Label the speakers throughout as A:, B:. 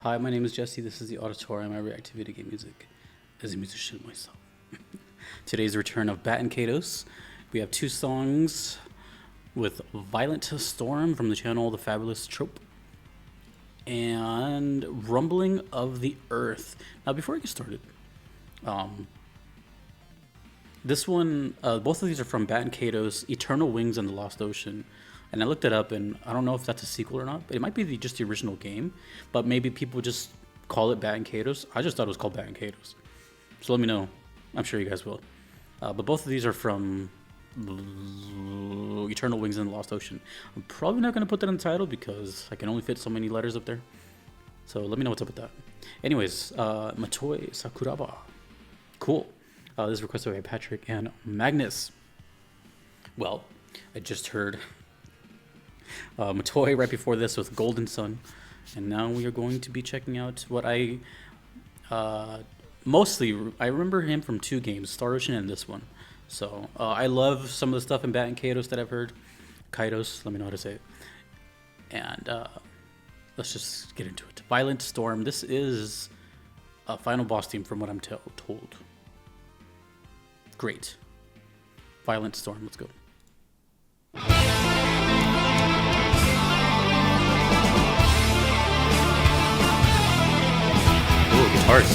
A: Hi, my name is Jesse. This is the Auditorium. I react to video game music as a musician myself. Today's return of Baten Kaitos. We have two songs with Violent Storm from the channel The Fabulous Trope and Rumbling of the Earth. Now, before I get started, both of these are from Baten Kaitos, Eternal Wings and the Lost Ocean. And I looked it up, and I don't know if that's a sequel or not. But it might be just the original game, but maybe people just call it Baten Kaitos. I just thought it was called Baten Kaitos. So let me know. I'm sure you guys will. But both of these are from Eternal Wings and the Lost Ocean. I'm probably not going to put that in the title because I can only fit so many letters up there. So let me know what's up with that. Anyways, Matoi Sakuraba. Cool. This is requested by Patrick and Magnus. Well, I just heard Matoi right before this with Golden Sun, and now we are going to be checking out what I remember him from two games, Star Ocean and this one. So I love some of the stuff in Baten Kaitos that I've heard. Kaitos, let me know how to say it. And let's just get into it. Violent Storm. This is a final boss theme from what I'm told. Great. Violent Storm. Let's go. Ooh, guitars.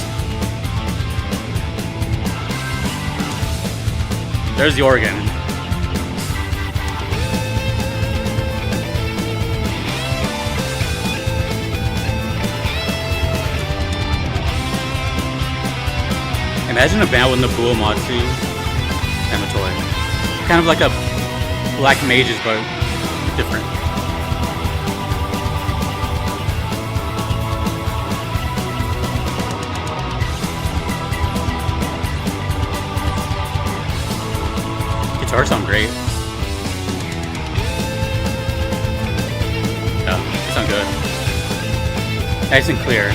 A: There's the organ. Imagine a band with Nobuo Matsu and Matoi. Kind of like a Black Mages, but different. Guitars sound great. Yeah, they sound good. Nice and clear.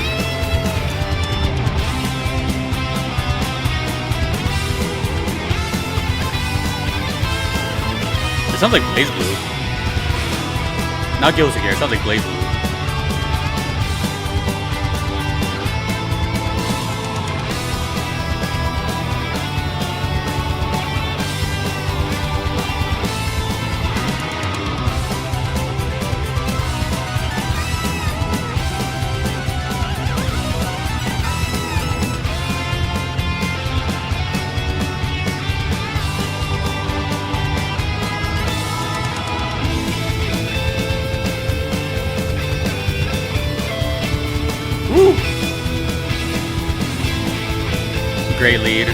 A: It sounds like Blaze Blue. Not Guilty Gear, it sounds like Blaze Blue. Woo! Great lead.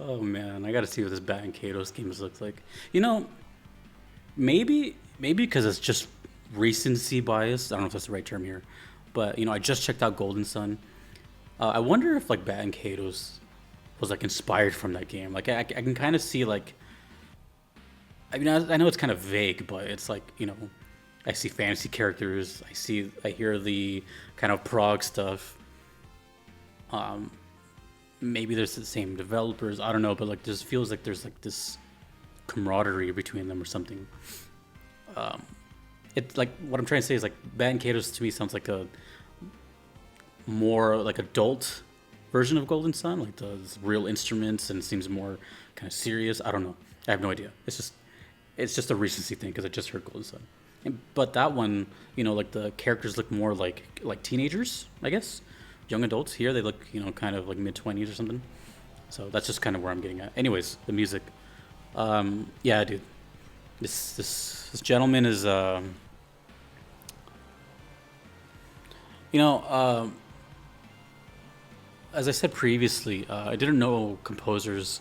A: Oh man, I gotta see what this Baten Kaitos games looks like. You know, maybe because it's just recency bias. I don't know if that's the right term here, but I just checked out Golden Sun. I wonder if like Baten Kaitos was like inspired from that game. Like I can kind of see like I mean I know it's kind of vague, but it's like I see fantasy characters. I hear the kind of prog stuff. Um, Maybe there's the same developers. I don't know, but like just feels like there's like this camaraderie between them or something. Um, it's like what I'm trying to say is like Band Katos to me sounds like a more like adult version of Golden Sun, like the real instruments and seems more kind of serious. I don't know. I have no idea. It's just a recency thing because I just heard Golden Sun. But that one, like the characters look more like teenagers, I guess, young adults. Here they look, kind of like mid 20s or something. So that's just kind of where I'm getting at. Anyways, the music. Yeah, dude, this gentleman is, you know, um, as I said previously, I didn't know composers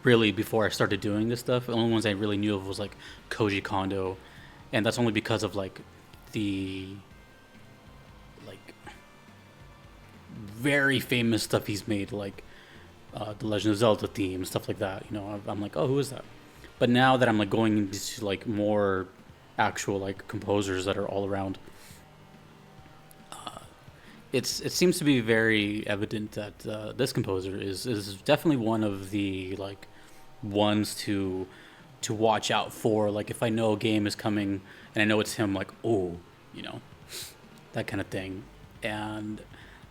A: really before I started doing this stuff. The only ones I really knew of was like Koji Kondo, and that's only because of like the like very famous stuff he's made, like the Legend of Zelda theme, stuff like that. I'm like, oh, who is that? But now that I'm like going into like more actual like composers that are all around, it seems to be very evident that this composer is definitely one of the like ones to watch out for. Like if I know a game is coming and I know it's him, like oh, you know that kind of thing. And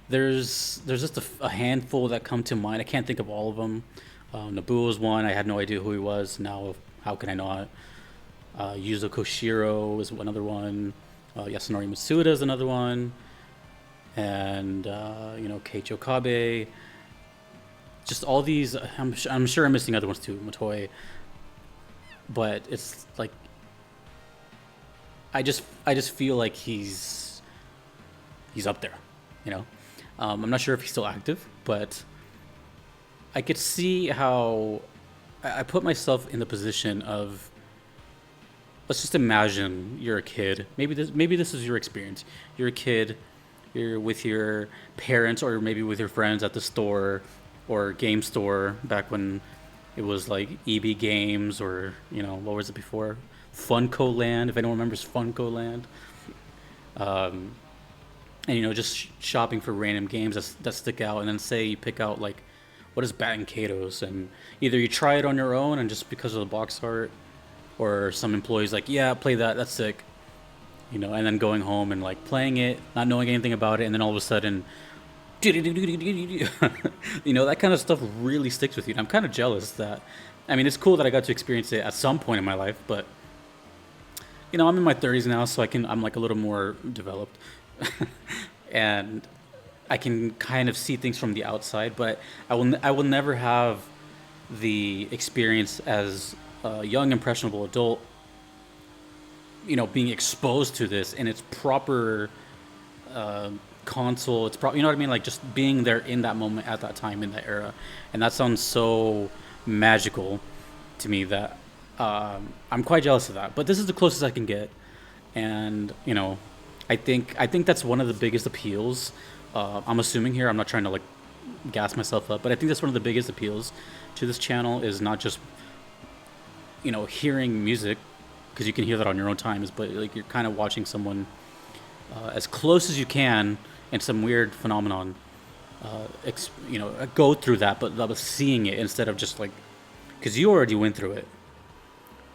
A: there's just a handful that come to mind. I can't think of all of them. Nobuo was one. I had no idea who he was. Now how can I not? Yuzo Koshiro is another one. Yasunori Mitsuda is another one, and Keiichi Okabe. Just all these. I'm sure I'm missing other ones too. Motoi, but it's like I just feel like he's up there. You know, I'm not sure if he's still active, but I could see how I put myself in the position of, let's just imagine you're a kid. Maybe this is your experience. You're a kid. You're with your parents or maybe with your friends at the store or game store back when it was like EB Games or what was it before? Funko Land, if anyone remembers Funko Land. Um, and just shopping for random games that stick out, and then say you pick out like what is Baten Kaitos, and either you try it on your own and just because of the box art, or some employees like, yeah, play that's sick, and then going home and like playing it, not knowing anything about it, and then all of a sudden, that kind of stuff really sticks with you. And I'm kind of jealous that, I mean, it's cool that I got to experience it at some point in my life, but I'm in my 30s now, so I'm like a little more developed, and I can kind of see things from the outside, but I will never have the experience as a young impressionable adult, being exposed to this in its proper uh, console. It's probably, you know what I mean, like just being there in that moment at that time in that era, and that sounds so magical to me that I'm quite jealous of that. But this is the closest I can get, and I think that's one of the biggest appeals. I'm assuming here. I'm not trying to like gas myself up, but I think that's one of the biggest appeals to this channel is not just hearing music, because you can hear that on your own time, is but like you're kind of watching someone as close as you can in some weird phenomenon, go through that, but seeing it instead of just like, because you already went through it,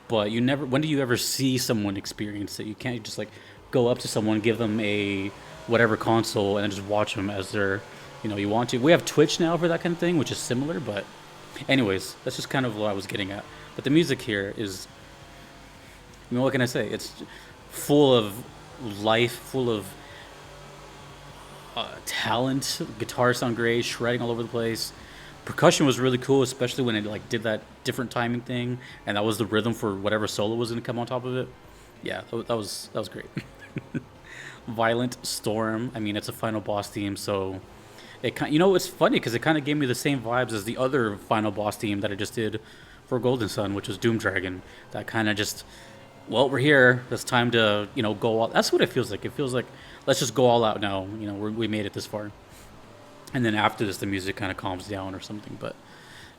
A: but you never. When do you ever see someone experience it? You can't just like go up to someone, give them a whatever console, and then just watch them as they're, you want to. We have Twitch now for that kind of thing, which is similar, but anyways, that's just kind of what I was getting at. But the music here is, what can I say? It's full of life, full of talent. Guitars sound great, shredding all over the place. Percussion was really cool, especially when it like did that different timing thing, and that was the rhythm for whatever solo was going to come on top of it. Yeah, that was great. Violent Storm. I mean, it's a final boss theme, so It's funny because it kind of gave me the same vibes as the other final boss theme that I just did for Golden Sun, which was Doom Dragon. That kind of just, well, we're here. It's time to go all. That's what it feels like. It feels like let's just go all out now. We made it this far, and then after this, the music kind of calms down or something. But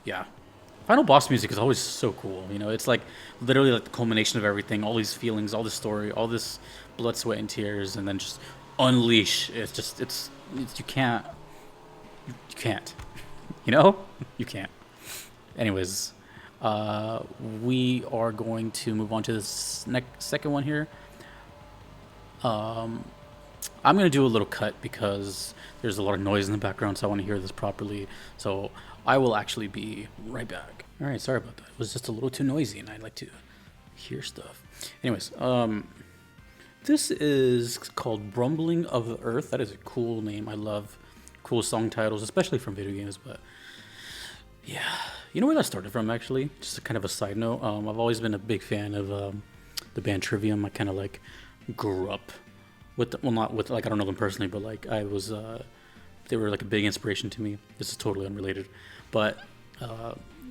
A: yeah, final boss music is always so cool. It's like literally like the culmination of everything, all these feelings, all this story, all this blood, sweat, and tears, and then just unleash. It's you can't, you can't, you can't. Anyways, we are going to move on to this next second one here. I'm gonna do a little cut because there's a lot of noise in the background, so I want to hear this properly. So I will actually be right back. All right, sorry about that. It was just a little too noisy, and I like to hear stuff. Anyways, this is called Rumbling of the Earth. That is a cool name. I love cool song titles, especially from video games. But yeah, you know where that started from, actually? Just a kind of a side note. I've always been a big fan of the band Trivium. I kind of like grew up with, not with, like, I don't know them personally, but like they were like a big inspiration to me. This is totally unrelated, but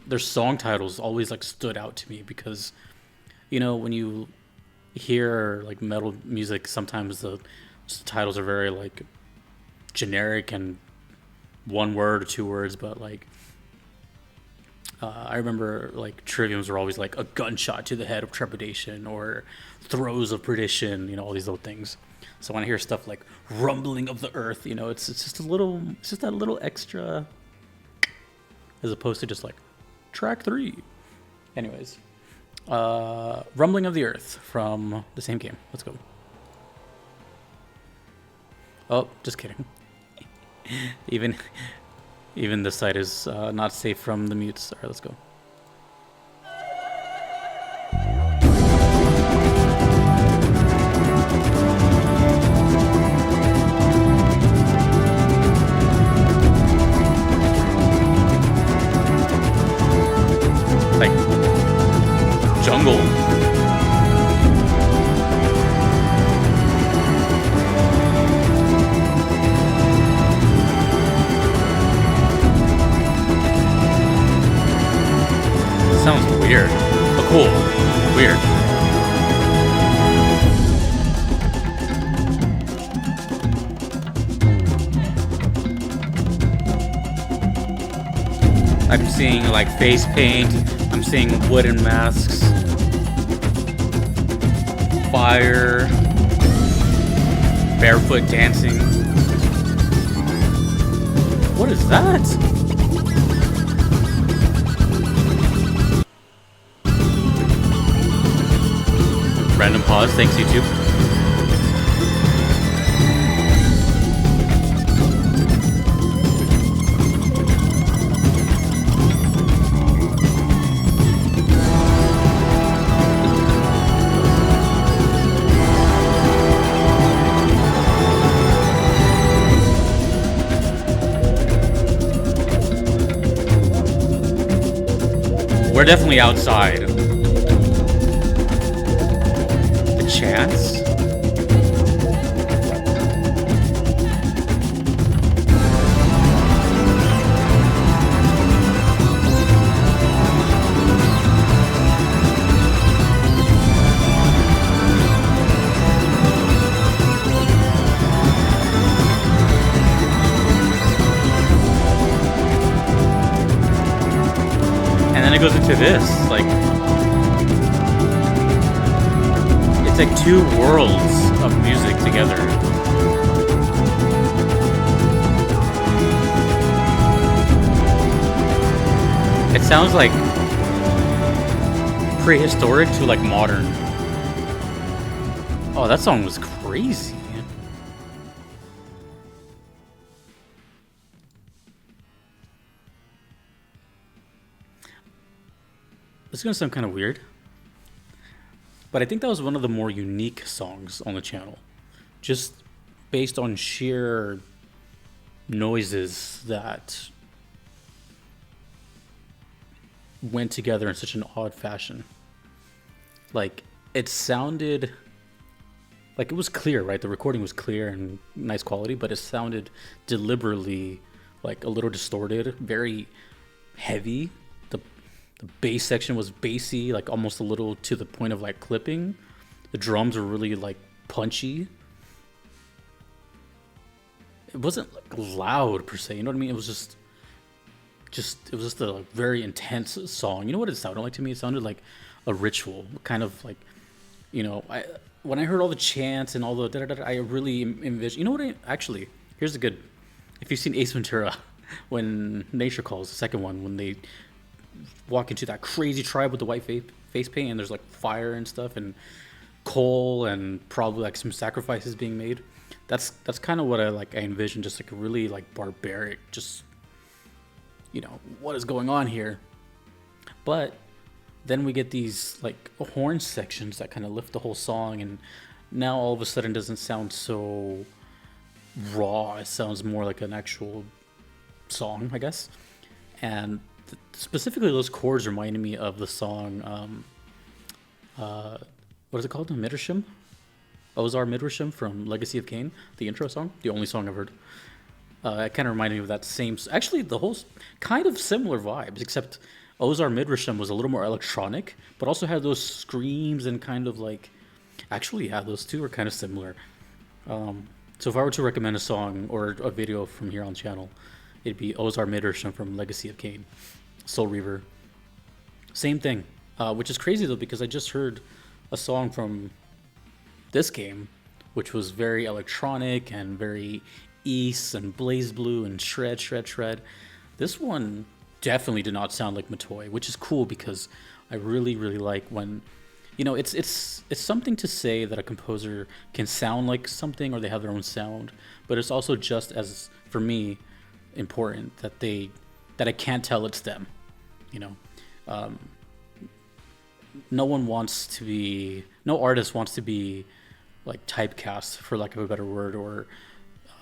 A: their song titles always like stood out to me because, when you hear like metal music, sometimes the titles are very like generic and one word or two words, but like I remember like Triviums were always like a gunshot to the head of trepidation or throes of perdition, all these little things. So when I hear stuff like rumbling of the earth, it's just that little extra, as opposed to just like track 3. Anyways, rumbling of the earth from the same game. Let's go. Oh, just kidding. Even this side is not safe from the mutes. All right, let's go. Like jungle. Sounds weird, but cool. Weird. I'm seeing like face paint. I'm seeing wooden masks. Fire. Barefoot dancing. What is that? Random pause, thanks YouTube. We're definitely outside. The chance? And then it goes into this, like, it's like two worlds of music together. It sounds like prehistoric to like modern. Oh, that song was crazy. It's gonna sound kind of weird, but I think that was one of the more unique songs on the channel, just based on sheer noises that went together in such an odd fashion. Like, it sounded like it was clear, right? The recording was clear and nice quality, but it sounded deliberately like a little distorted, very heavy. The the bass section was bassy, like almost a little to the point of like clipping. The drums were really like punchy. It wasn't like loud per se, you know what I mean? It was just it was just a like, very intense song. You know what it sounded like to me? It sounded like a ritual, kind of like, I when I heard all the chants and all the da da da, I really envisioned. You know what? Actually, here's a good. If you've seen Ace Ventura, when Nature Calls, the second one, when they walk into that crazy tribe with the white face paint, and there's like fire and stuff, and coal, and probably like some sacrifices being made. That's kind of what I envision, just like a really like barbaric, just what is going on here. But then we get these like horn sections that kind of lift the whole song, and now all of a sudden it doesn't sound so raw. It sounds more like an actual song, I guess. And specifically those chords reminded me of the song what is it called? Midrashim? Ozar Midrashim from Legacy of Kain, the intro song, the only song I've heard. It kind of reminded me of that same. Actually, the whole kind of similar vibes, except Ozar Midrashim was a little more electronic, but also had those screams and kind of like. Actually, yeah, those two are kind of similar. So if I were to recommend a song or a video from here on the channel, it'd be Ozar Midrashim from Legacy of Kain, Soul Reaver. Same thing, which is crazy though because I just heard a song from this game, which was very electronic and very East and Blaze Blue and shred, shred, shred. This one definitely did not sound like Matoi, which is cool because I really, really like when, it's something to say that a composer can sound like something or they have their own sound, but it's also just as, for me, important that I can't tell it's them, no artist wants to be like typecast, for lack of a better word, or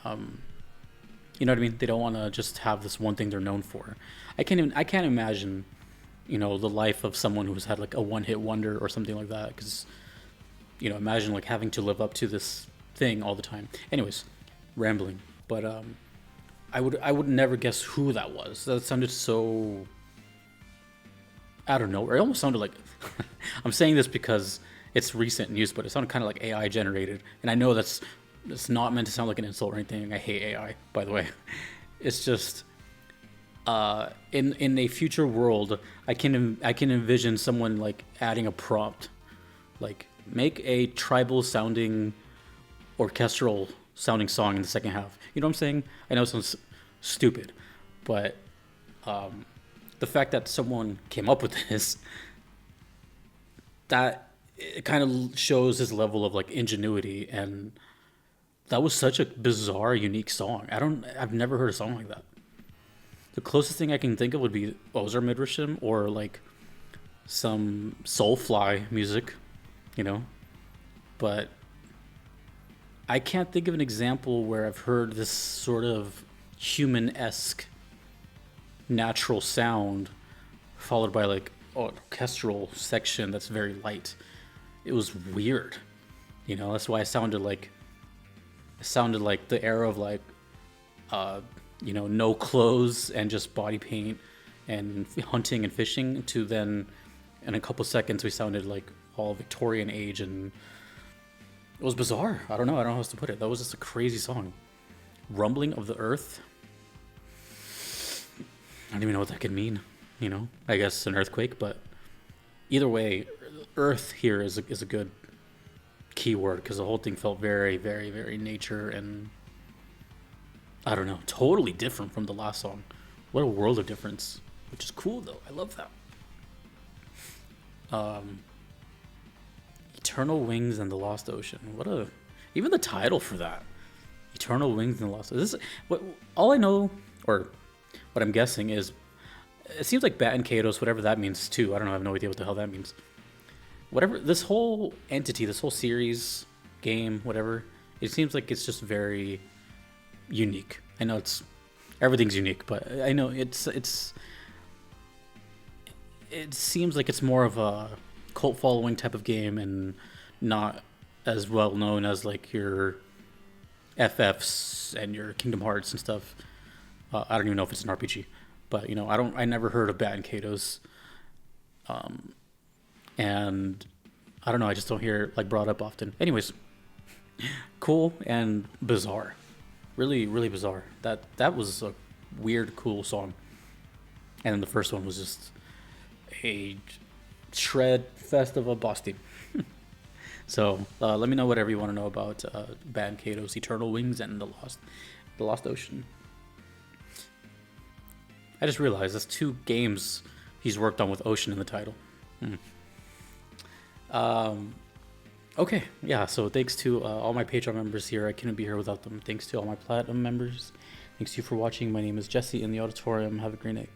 A: you know what I mean? They don't want to just have this one thing they're known for. I can't imagine, the life of someone who's had like a one-hit wonder or something like that. Because, imagine like having to live up to this thing all the time. Anyways, rambling. But I would never guess who that was. That sounded so. I don't know. It almost sounded like. I'm saying this because it's recent news, but it sounded kind of like AI generated, and I know that's not meant to sound like an insult or anything. I hate AI, by the way. It's just in a future world, I can envision someone like adding a prompt, like make a tribal sounding, orchestral sounding song in the second half. You know what I'm saying? I know it sounds stupid, but the fact that someone came up with this, that it kind of shows his level of like ingenuity, and that was such a bizarre, unique song. I've never heard a song like that. The closest thing I can think of would be Ozar Midrashim or like some Soulfly music, but I can't think of an example where I've heard this sort of human-esque natural sound followed by like orchestral section that's very light. It was weird, that's why it sounded like the era of like no clothes and just body paint and hunting and fishing, to then in a couple seconds we sounded like all Victorian age, and it was bizarre. I don't know how else to put it. That was just a crazy song. Rumbling of the earth, I don't even know what that could mean. I guess an earthquake, but either way, earth here is a good keyword because the whole thing felt very, very, very nature, and I don't know, totally different from the last song. What a world of difference, which is cool though. I love that. Eternal Wings and the Lost Ocean. Even the title for that, Eternal Wings and the Lost Ocean. This is what all I know, or what I'm guessing is, it seems like Baten Kaitos, whatever that means too. I don't know. I have no idea what the hell that means. Whatever, this whole entity, this whole series, game, whatever, it seems like it's just very unique. I know everything's unique, but I know it seems like it's more of a cult following type of game and not as well known as like your FFs and your Kingdom Hearts and stuff. I don't even know if it's an RPG, but I never heard of Baten Kaitos, and I don't know. I just don't hear it like brought up often. Anyways, cool and bizarre, really, really bizarre. That was a weird, cool song, and then the first one was just a shred fest of a boss team. So let me know whatever you want to know about Baten Kaitos, Eternal Wings, and the Lost Ocean. I just realized that's 2 games he's worked on with Ocean in the title. Okay, yeah, so thanks to all my Patreon members here. I couldn't be here without them. Thanks to all my Platinum members. Thanks to you for watching. My name is Jesse in the auditorium. Have a great night.